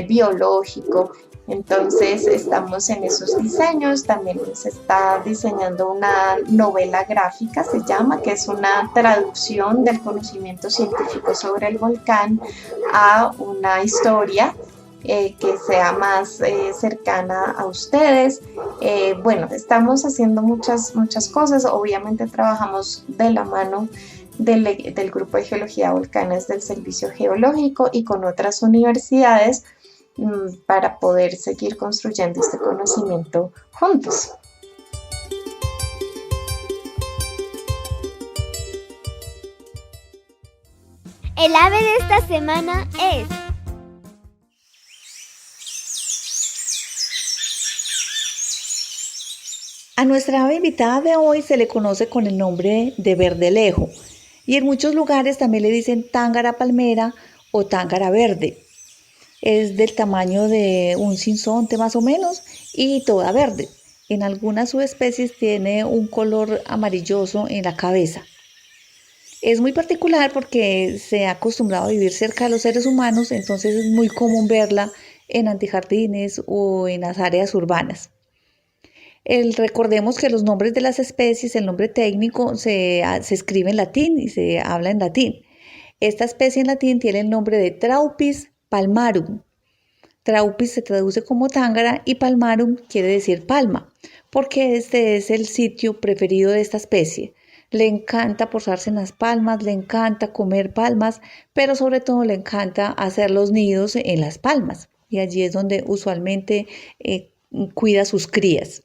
biológico, Entonces estamos en esos diseños. También se está diseñando una novela gráfica, se llama, que es una traducción del conocimiento científico sobre el volcán a una historia que sea más cercana a ustedes. Bueno, estamos haciendo muchas cosas. Obviamente trabajamos de la mano del Grupo de Geología de Volcanes del Servicio Geológico y con otras universidades para poder seguir construyendo este conocimiento juntos. El ave de esta semana es... A nuestra ave invitada de hoy se le conoce con el nombre de verdelejo y en muchos lugares también le dicen tángara palmera o tángara verde. Es del tamaño de un sinsonte más o menos y toda verde. En algunas subespecies tiene un color amarilloso en la cabeza. Es muy particular porque se ha acostumbrado a vivir cerca de los seres humanos, entonces es muy común verla en antijardines o en las áreas urbanas. Recordemos que los nombres de las especies, el nombre técnico se escribe en latín y se habla en latín. Esta especie en latín tiene el nombre de Traupis palmarum. Traupis se traduce como tángara y palmarum quiere decir palma, porque este es el sitio preferido de esta especie. Le encanta posarse en las palmas, le encanta comer palmas, pero sobre todo le encanta hacer los nidos en las palmas y allí es donde usualmente cuida sus crías.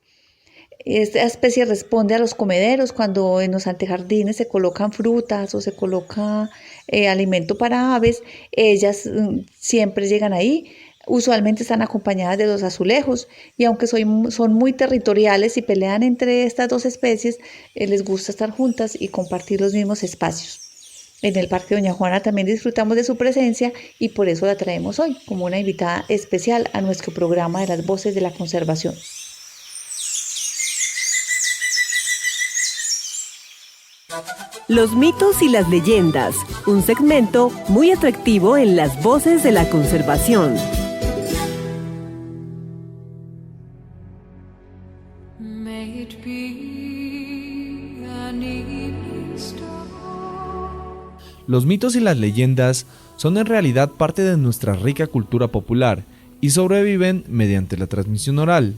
Esta especie responde a los comederos cuando en los antejardines se colocan frutas o se coloca alimento para aves. Ellas siempre llegan ahí, usualmente están acompañadas de los azulejos y aunque son muy territoriales y pelean entre estas dos especies, les gusta estar juntas y compartir los mismos espacios. En el Parque Doña Juana también disfrutamos de su presencia y por eso la traemos hoy como una invitada especial a nuestro programa de las Voces de la Conservación. Los mitos y las leyendas, un segmento muy atractivo en las Voces de la Conservación. Los mitos y las leyendas son en realidad parte de nuestra rica cultura popular y sobreviven mediante la transmisión oral.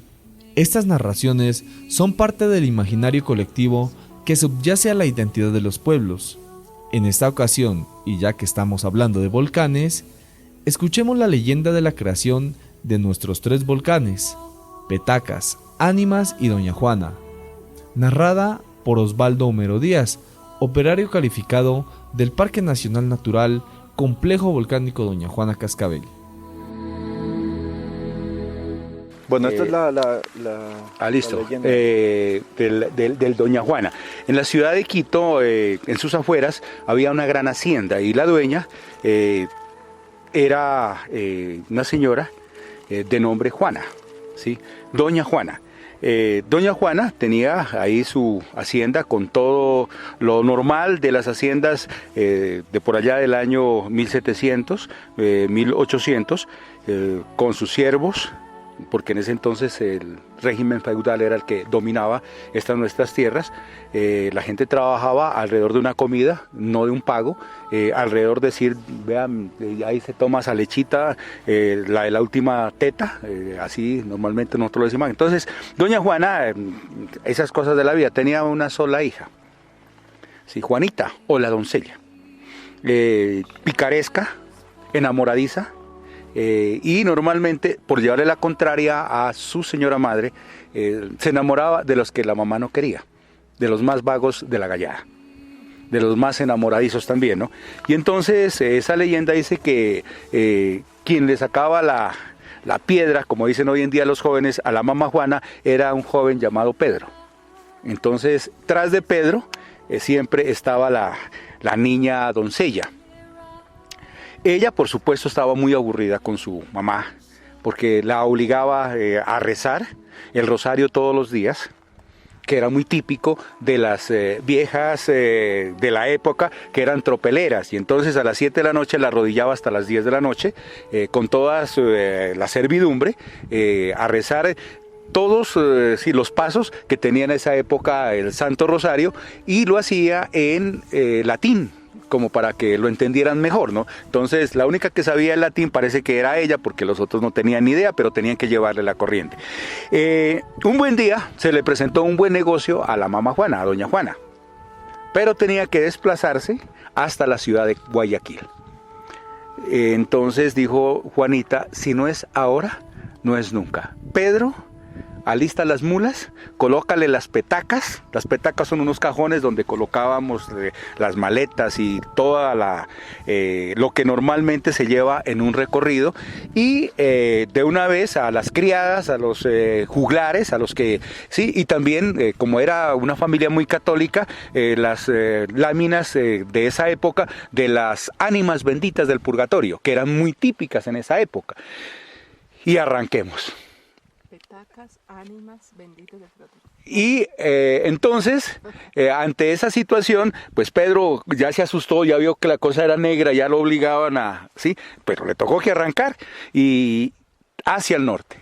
Estas narraciones son parte del imaginario colectivo que subyace a la identidad de los pueblos. En esta ocasión, y ya que estamos hablando de volcanes, escuchemos la leyenda de la creación de nuestros 3 volcanes, Petacas, Ánimas y Doña Juana, narrada por Osvaldo Homero Díaz, operario calificado del Parque Nacional Natural Complejo Volcánico Doña Juana Cascabel. Bueno, esta es listo. La leyenda. Del Doña Juana. En la ciudad de Quito, en sus afueras, había una gran hacienda y la dueña era una señora de nombre Juana, ¿sí? Doña Juana. Doña Juana tenía ahí su hacienda con todo lo normal de las haciendas de por allá del año 1700, 1800, con sus siervos, porque en ese entonces el régimen feudal era el que dominaba nuestras tierras. La gente trabajaba alrededor de una comida, no de un pago, alrededor de decir, vean, ahí se toma esa lechita, la de la última teta, así normalmente nosotros lo decimos. Entonces, Doña Juana, esas cosas de la vida, tenía una sola hija, ¿sí? Juanita, o la doncella, picaresca, enamoradiza, y normalmente, por llevarle la contraria a su señora madre, se enamoraba de los que la mamá no quería, de los más vagos de la gallada, de los más enamoradizos también, ¿no? Y entonces esa leyenda dice que quien le sacaba la piedra, como dicen hoy en día los jóvenes, a la mamá Juana, era un joven llamado Pedro. Entonces, tras de Pedro, siempre estaba la niña doncella. Ella, por supuesto, estaba muy aburrida con su mamá, porque la obligaba a rezar el rosario todos los días, que era muy típico de las viejas de la época, que eran tropeleras, y entonces a las 7 de la noche la arrodillaba hasta las 10 de la noche, con toda la servidumbre, a rezar todos los pasos que tenía en esa época el Santo Rosario, y lo hacía en latín, como para que lo entendieran mejor, ¿no? Entonces, la única que sabía el latín parece que era ella, porque los otros no tenían ni idea, pero tenían que llevarle la corriente. Un buen día se le presentó un buen negocio a la mamá Juana, a doña Juana, pero tenía que desplazarse hasta la ciudad de Guayaquil. Entonces dijo Juanita, si no es ahora, no es nunca. Pedro, alista las mulas, colócale las petacas. Las petacas son unos cajones donde colocábamos las maletas y toda lo que normalmente se lleva en un recorrido, y de una vez a las criadas, a los juglares, a los que sí, y también como era una familia muy católica, las láminas de esa época de las ánimas benditas del purgatorio, que eran muy típicas en esa época. Y arranquemos. Petacas, ánimas benditas del purgatorio. Y entonces, ante esa situación, pues Pedro ya se asustó, ya vio que la cosa era negra, ya lo obligaban a, sí, pero le tocó que arrancar y hacia el norte.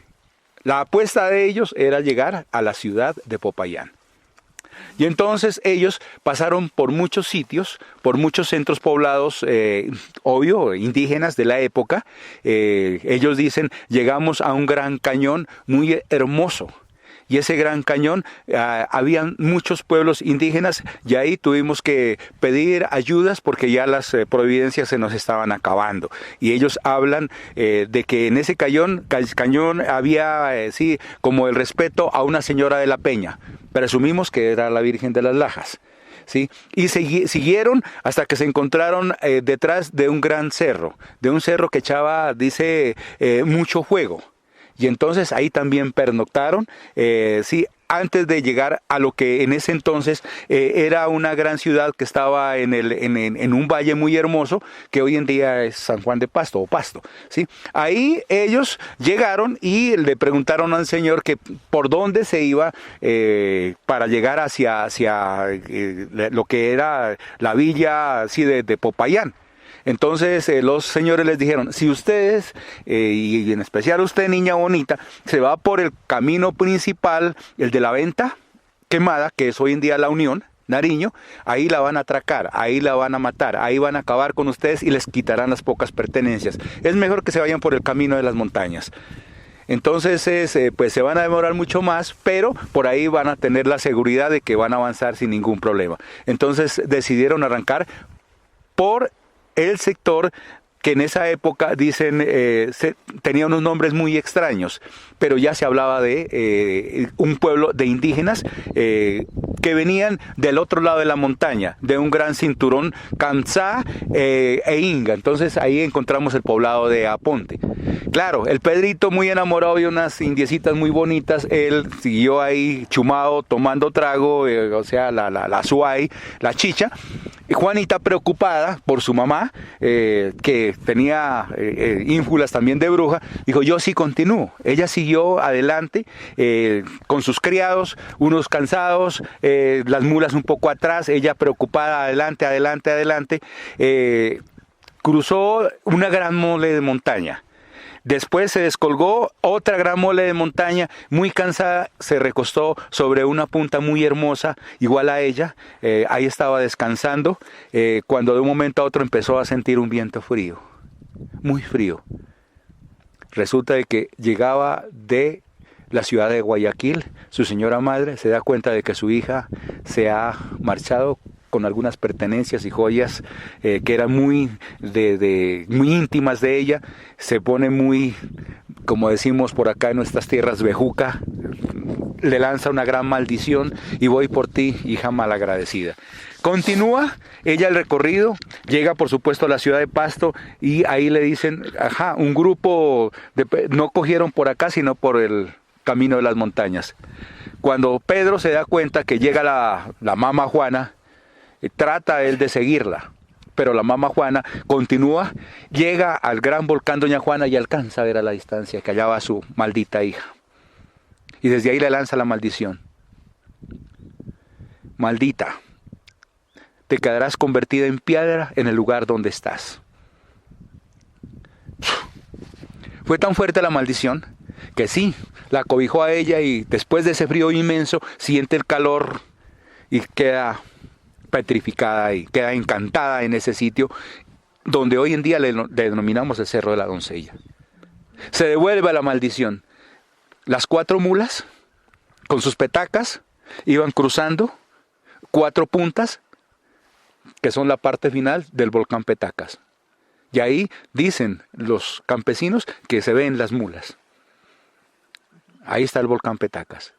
La apuesta de ellos era llegar a la ciudad de Popayán. Y entonces ellos pasaron por muchos sitios, por muchos centros poblados, obvio, indígenas de la época. Ellos dicen, llegamos a un gran cañón muy hermoso. Y ese gran cañón, habían muchos pueblos indígenas, y ahí tuvimos que pedir ayudas porque ya las providencias se nos estaban acabando. Y ellos hablan de que en ese cañón había, sí, como el respeto a una señora de la Peña. Presumimos que era la Virgen de las Lajas. ¿Sí? Y siguieron hasta que se encontraron detrás de un gran cerro, de un cerro que echaba, dice, mucho fuego. Y entonces ahí también pernoctaron, sí, antes de llegar a lo que en ese entonces era una gran ciudad que estaba en un valle muy hermoso, que hoy en día es San Juan de Pasto, o Pasto, ¿sí? Ahí ellos llegaron y le preguntaron al Señor que por dónde se iba para llegar hacia lo que era la villa, así, de Popayán. Entonces los señores les dijeron, si ustedes, y en especial usted, niña bonita, se va por el camino principal, el de la Venta Quemada, que es hoy en día La Unión, Nariño, ahí la van a atracar, ahí la van a matar, ahí van a acabar con ustedes y les quitarán las pocas pertenencias. Es mejor que se vayan por el camino de las montañas. Entonces, pues se van a demorar mucho más, pero por ahí van a tener la seguridad de que van a avanzar sin ningún problema. Entonces decidieron arrancar por el sector que en esa época, dicen, tenía unos nombres muy extraños, pero ya se hablaba de un pueblo de indígenas que venían del otro lado de la montaña, de un gran cinturón Kamsá e Inga. Entonces ahí encontramos el poblado de Aponte. Claro, el Pedrito, muy enamorado de unas indiecitas muy bonitas, él siguió ahí chumado, tomando trago, o sea, la suay, la chicha. Y Juanita, preocupada por su mamá, que tenía ínfulas también de bruja, dijo, yo sí continúo. Ella siguió adelante con sus criados, unos cansados, las mulas un poco atrás, ella preocupada, adelante. Cruzó una gran mole de montaña. Después se descolgó otra gran mole de montaña, muy cansada, se recostó sobre una punta muy hermosa, igual a ella, ahí estaba descansando, cuando de un momento a otro empezó a sentir un viento frío, muy frío. Resulta de que llegaba de la ciudad de Guayaquil, su señora madre se da cuenta de que su hija se ha marchado con algunas pertenencias y joyas que eran muy íntimas de ella. Se pone muy, como decimos por acá en nuestras tierras, bejuca, le lanza una gran maldición y voy por ti, hija malagradecida. Continúa ella el recorrido, llega por supuesto a la ciudad de Pasto y ahí le dicen, un grupo no cogieron por acá sino por el camino de las montañas. Cuando Pedro se da cuenta que llega la mamá Juana, trata él de seguirla, pero la mamá Juana continúa, llega al gran volcán Doña Juana y alcanza a ver a la distancia que allá va su maldita hija. Y desde ahí le lanza la maldición. maldita, te quedarás convertida en piedra en el lugar donde estás. Fue tan fuerte la maldición que sí, la acobijó a ella y después de ese frío inmenso siente el calor y queda petrificada y queda encantada en ese sitio donde hoy en día le denominamos el Cerro de la Doncella. Se devuelve a la maldición. Las 4 mulas con sus petacas iban cruzando 4 puntas que son la parte final del volcán Petacas. Y ahí dicen los campesinos que se ven las mulas. Ahí está el volcán Petacas.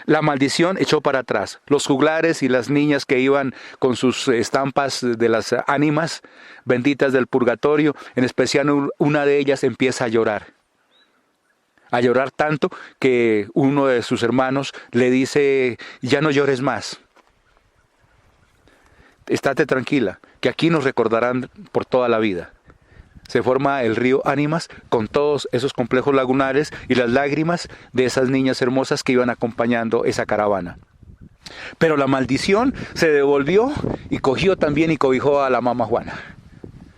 La maldición echó para atrás. Los juglares y las niñas que iban con sus estampas de las ánimas benditas del purgatorio, en especial una de ellas empieza a llorar. A llorar tanto que uno de sus hermanos le dice, ya no llores más. Estate tranquila, que aquí nos recordarán por toda la vida. Se forma el río Ánimas con todos esos complejos lagunares y las lágrimas de esas niñas hermosas que iban acompañando esa caravana. Pero la maldición se devolvió y cogió también y cobijó a la mamá Juana.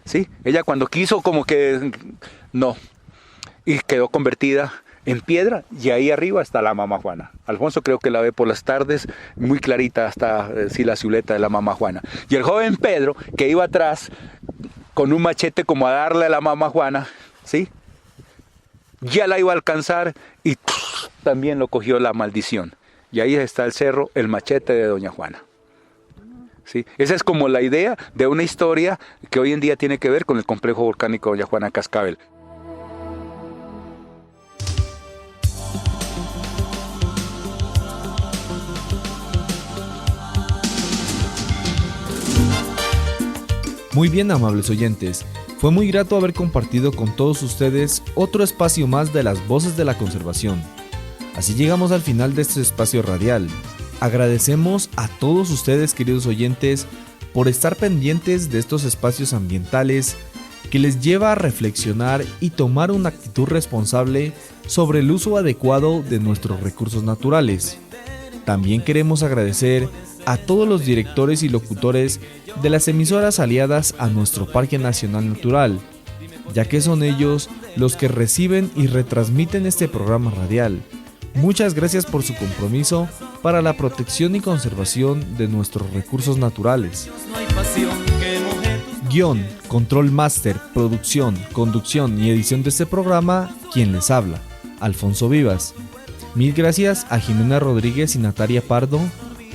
¿Sí? Ella cuando quiso como que no, y quedó convertida en piedra, y ahí arriba está la mamá Juana. Alfonso creo que la ve por las tardes, muy clarita hasta sí, la silueta de la mamá Juana. Y el joven Pedro, que iba atrás con un machete como a darle a la mamá Juana, ¿sí? Ya la iba a alcanzar y también lo cogió la maldición. Y ahí está el cerro, el machete de doña Juana. ¿Sí? Esa es como la idea de una historia que hoy en día tiene que ver con el complejo volcánico doña Juana Cascabel. Muy bien, amables oyentes, fue muy grato haber compartido con todos ustedes otro espacio más de las voces de la conservación. Así llegamos al final de este espacio radial. Agradecemos a todos ustedes, queridos oyentes, por estar pendientes de estos espacios ambientales que les lleva a reflexionar y tomar una actitud responsable sobre el uso adecuado de nuestros recursos naturales. También queremos agradecer a todos los directores y locutores de las emisoras aliadas a nuestro Parque Nacional Natural, ya que son ellos los que reciben y retransmiten este programa radial. Muchas gracias por su compromiso para la protección y conservación de nuestros recursos naturales. Guión, control máster, producción, conducción y edición de este programa, quien les habla, Alfonso Vivas. Mil gracias a Jimena Rodríguez y Natalia Pardo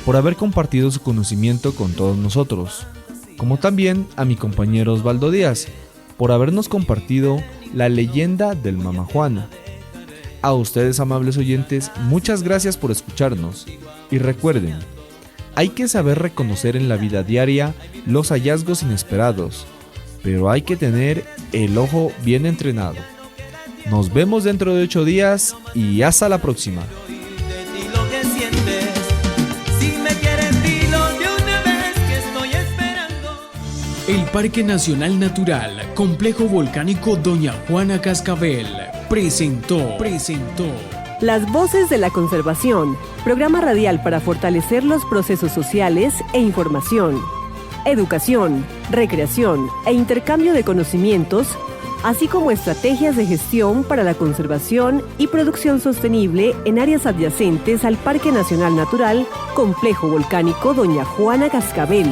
por haber compartido su conocimiento con todos nosotros, como también a mi compañero Osvaldo Díaz, por habernos compartido la leyenda del Mamá Juana. A ustedes, amables oyentes, muchas gracias por escucharnos, y recuerden, hay que saber reconocer en la vida diaria los hallazgos inesperados, pero hay que tener el ojo bien entrenado. Nos vemos dentro de 8 días y hasta la próxima. El Parque Nacional Natural, Complejo Volcánico Doña Juana Cascabel, presentó Las Voces de la Conservación, programa radial para fortalecer los procesos sociales e información, educación, recreación e intercambio de conocimientos, así como estrategias de gestión para la conservación y producción sostenible en áreas adyacentes al Parque Nacional Natural, Complejo Volcánico Doña Juana Cascabel.